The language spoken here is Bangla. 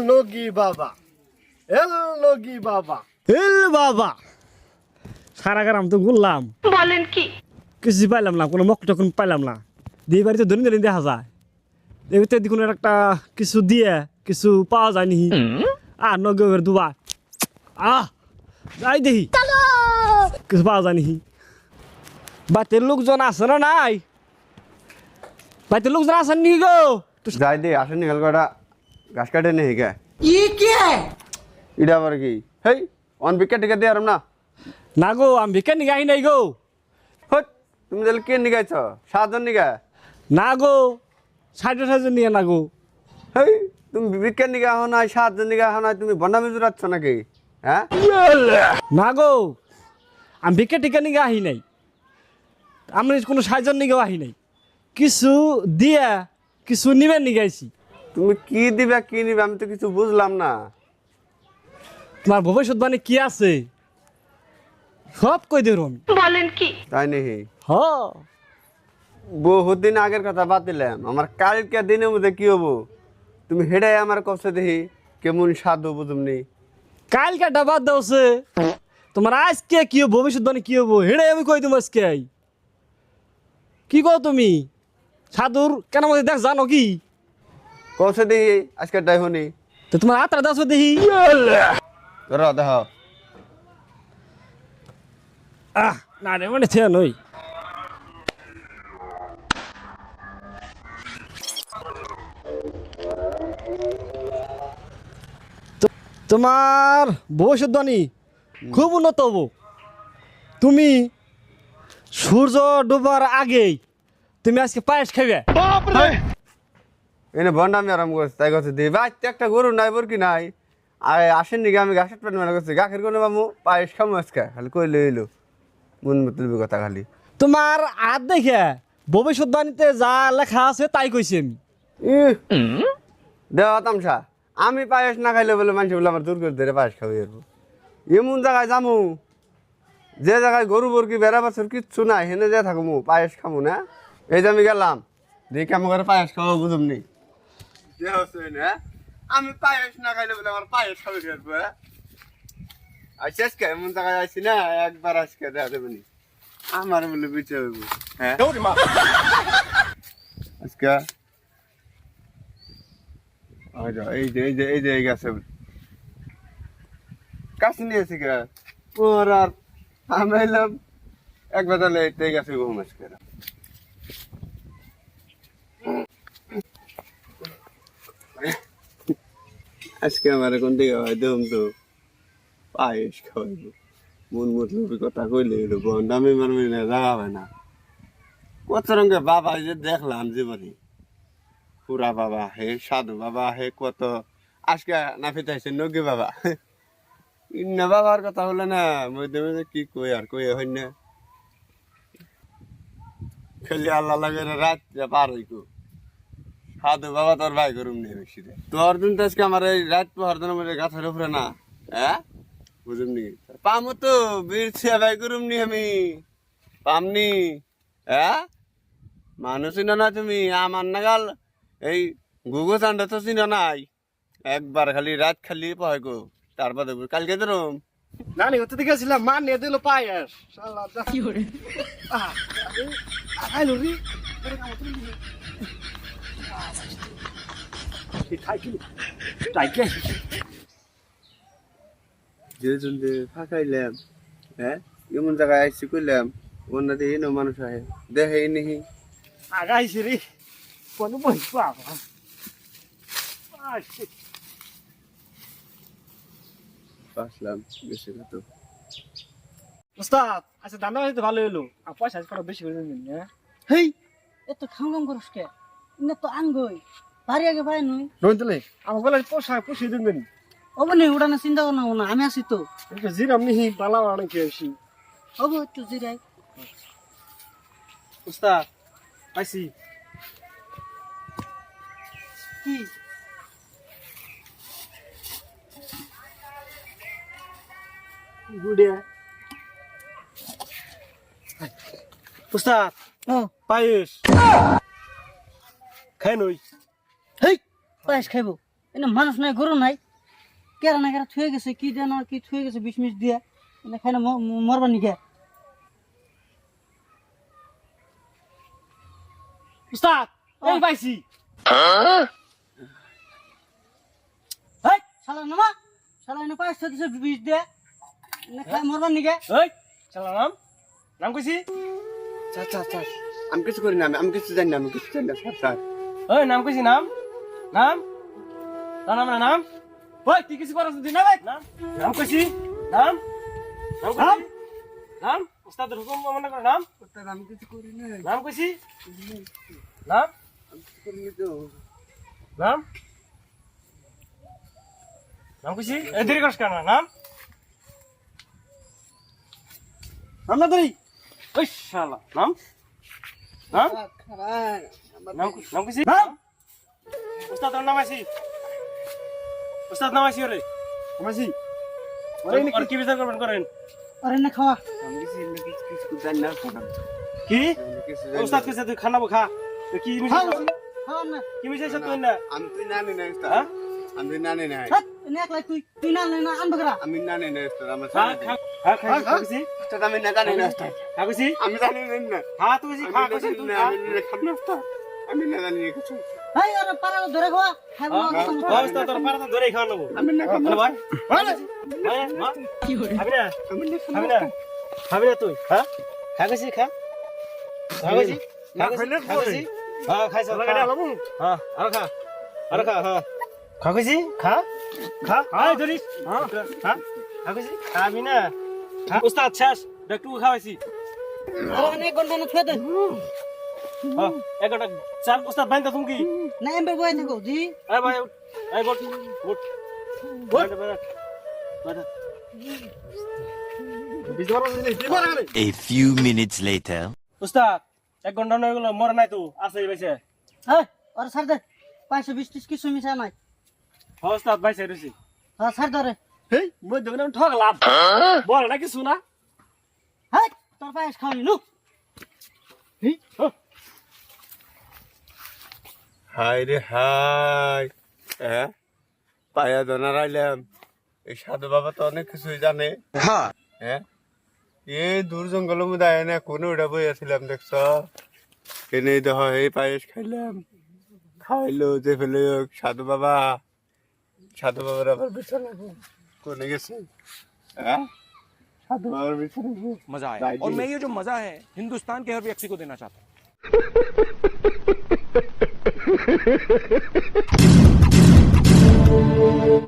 লগি বাবা লগি বাবা বাবা সারা গ্রাম তো ঘুরলাম বলেন কি কিছু পাইলাম না কোনো মক টখন পাইলাম না দিয়ে বাড়িতে ধনী ধনী দেখা যায় এতে দেখুন একটা কিছু দিয়ে কিছু পাওয়া যায়নি নগের দুবা যাই দেখি কিছু পাওয়া যায়নি বাড়িতে লোকজন আছে না নাই বাড়িতে লোকজন আছেন নি গো যাই দে আসেন নিকাল কটা ঘাস কাটে নেই কে ইটা আবার কি হেই অন বিকেট টিকে দিয়ে আরাম না না গো আমি ভিক্ষা নিগে আহি নাই গো হট তুমি তাহলে কে নিগাইছ 7 জন নিগা না গো 60 নিয়ে না গো হেই তুমি বিকেট নিগা হো না 7 জন নিগা হো না তুমি বন্ডামি জুরাচ্ছ নাকি হ্যাঁ না গো আমি ভিক্ষা টিকা নিগে আহি নাই আমি কোনো সাহায্য নিগেও আহি নাই কিছু দিয়া কিছু নিবেন নিগে আইছি তুমি কি দিবা কি নিবে আমি তো কিছু বুঝলাম না তোমার ভবিষ্যৎবাণী কি আছে সব কই দেব আমি বলেন কি তাই নেই হ বহুত দিন আগের কথা বাদ দিলাম আমার কালকে দিনের মধ্যে কি হবো তুমি হেডাই আমার কষ্ট দেখি কেমন স্বাদ হবো তুমি কালকে ডাবাদ দাওছে তোমার আজকে কি হবো ভবিষ্যৎবাণী কি হবো হেড়ে আমি কই তোমার আজকে কি কও তুমি সাধুর কেন মধ্যে দেখ জানো কি কষ্ট দেখি আজকে ডাই হনি তো তোমার হাতটা দাও দেখি ধরো দেখ না রে মানে থে নই তোমার ভবিষ্যৎবাণী খুব উন্নত হবো তুমি সূর্য ডোবার আগেই তুমি আজকে পায়েস খাইবে এনে বন্ডামি আরাম করছে তাই কথা দিই বাচ্চা একটা গরু নাই বরকি নাই আর আসেন নাকি আমি গাছের পেট মেলা করছি গাছের কোনো মামু পায়েস খামো আজকে খালি কই লইলো মন মতলবি কথা খালি তোমার আর দেখে ভবিষ্যৎবাণীতে যা লেখা আছে তাই কইছি আমি দেওয়া তামসা আমি পায়েস না খাইলে বলে মানুষ বলে আমার দূর করে ধরে পায়েস খাবি এমন জায়গায় যামু যে জায়গায় গরু বরকি বেড়া বাছর কিচ্ছু নাই হেনে যে থাকবো পায়েস খামু না এই যে আমি গেলাম দেখি আমার ঘরে পায়েস খাবো বুঝুমনি আমি পায়েস না খাইলে বলে আমার পায়েস খাবে খেলবো আজকে আজকে এমন জায়গায় আসছি না একবার আজকে দেওয়া দেবে নি আমার বলে বিচে হইব হ্যাঁ আজকে এই গেছে কাছে নিয়েছি কে ওর আর আমি এলাম একবার তাহলে এই গেছে ঘুম আজকে আজকে আমার কোন দিকে হয় দম তো পায়েস খাওয়াইব মন মতলবি কথা কইলে এলো বন্ডামি মারমি না জাগাবে না কত রঙের বাবা যে দেখলাম জীবনে পুরা বাবা হে সাধু বাবা হে কত আজকে না ফিতাইছে নগি বাবা ইন্না বাবার কথা হলে না মধ্যে মধ্যে কি কই আর কই হয় না খালি আল্লাহ লাগে রাত পার হইকো সাধু বাবা তোর ভাই করুম নি বেশি তোর দিন তো আজকে আমার এই রাত পাহাড় দিনের মধ্যে গাছের উপরে না হ্যাঁ বুঝুম নি পামো তো বীরছে ভাই করুম নি আমি পামনি হ্যাঁ মানুষই না তুমি আমার নাগাল এই গুগো চান্ডা তো চিনা নাই একবার খালি রাত খালি পাই গো তারপর দেখবো কালকে ধরুম নানি হতে গেছিলাম মা নিয়ে দিল পায়েস শালা কি করে আইলো রে যে শুনতে ফাঁকাইলাম হ্যাঁ এমন জায়গায় আইসি করলাম অন্য দিয়ে মানুষ আহে দেখে নিহি আগাইছি রে কোনো বই পাবা আসলাম বেশি তো ওস্তাদ আচ্ছা দান্দা বাড়িতে ভালো হলো আর পয়সা আজকে বেশি করে দিন হ্যাঁ হেই এত খাম করস কে না তো আঙ্গই ভারী আগে ভাই নই রোহিত লে আমার বলে পয়সা পুষিয়ে দিবেন অবনি উড়ানো চিন্তা করো না আমি আছি তো একটু জিরাম নিহি বালা অনেক বেশি হব একটু জিরাই ওস্তাদ পাইছি কি গুডিয়া ওস্তাদ ও পায়েস খাই নই হেই পায়েস খাইবো এনে মানুষ নাই গরু নাই কেরা না কেরা থুয়ে গেছে কি দেন কি থুয়ে গেছে বিষ মিষ দিয়ে এনে খাই না মরবার নিকে উস্তাদ এই পাইছি হেই শালা নামা শালা এনে পাঁচ ছয় দিছে বিষ দিয়ে এনে খাই মরবার নিকে এই চালা নাম কইছি স্যার স্যার স্যার আমি কিছু করি না আমি কিছু জানি না আমি কিছু জানি না স্যার স্যার ওই নাম কইছি নাম নাম নাম নাম ওই তুই কিছু করাস তুই না ভাই নাম নাম কইছি নাম নাম কইছি নাম উস্তাদের হুকুম মনে কর নাম স্যার আমি কিছু করি না নাম কইছি নাম করি না তো নাম নাম কইছি এ দেরি করছ কেন নাম নাম না দেরি ওই শালা নাম নাম নাম নাম কইছি নাম উস্তাদ নাম আইছি উস্তাদ নাম আইছি রে নাম আইছি আর কি বিচার করবেন করেন আর এনে খাওয়া আমি কিছু জানি না স্যার কি আমি কিছু জানি উস্তাদ কইছে তুই খানাবো খা তো কি মিশাই খাওয়া না কি মিশাইছ তুই না আমি তুই নানি না স্যার হ্যাঁ আমি নানি না হাত এনে একলাই তুই না না আনবে করা আমি নানি না স্যার আমার খা খা খা খা কইছি স্যার আমি না জানি না স্যার খা কইছি আমি জানি না খা তুই কইছি খা কইছি তুই খা আমি না জানি কিছু এই আরে পারা ধরে খাওয়া খাইবো না উস্তাদ তোর পারাটা ধরে খাওয়া নেবো আমি না হ্যালো ভাই ভাই মা কি করে খাবি না খাবি না খাবি না তুই হ্যাঁ খা কইছি খা খা কইছি খা কইছি হ্যাঁ খাইছ হ্যাঁ আর খা হ্যাঁ খা কইছি খা খা আয় ধরিস হ্যাঁ খা খা কইছি খাবি না খা উস্তাদ শেষ একটু খাওয়াইছি অনেক ঘন্টা না ছুঁয়ে দে হ্যাঁ একটা চার উস্তাদ বাইন্দা তুমি কি না এমবে বই থাকো জি এই ভাই এই বট বট বট বট A few minutes later. উস্তাদ 1 ঘন্টা হয়ে গেল মরে নাই তো আছে বাইছে এই আর ছাড় দে 520 কিছু মিশা নাই হ্যাঁ উস্তাদ বাইছে রইছি হ্যাঁ ছাড় ধরে হেই মই দেখুন আমি ঠকলাম বল না কিছু না হেই তোর পায়েস খাওয়ানি লু হাই রে হাই হ্যাঁ পায়া দোনার আইলাম এই সাধু বাবা তো অনেক কিছুই জানে হ্যাঁ এই দূর জঙ্গলের মধ্যে আয় না কোনো ওটা বই আসছিলাম দেখছ এনে দেখ এই পায়েস খাইলাম খাইলো যে ফেলে সাধু বাবার আবার বিছানা কোনে গেছে হ্যাঁ সাধু বাবার বিছানা मजा आया और मैं ये जो मजा है हिंदुस्तान के हर व्यक्ति को देना चाहता हूँ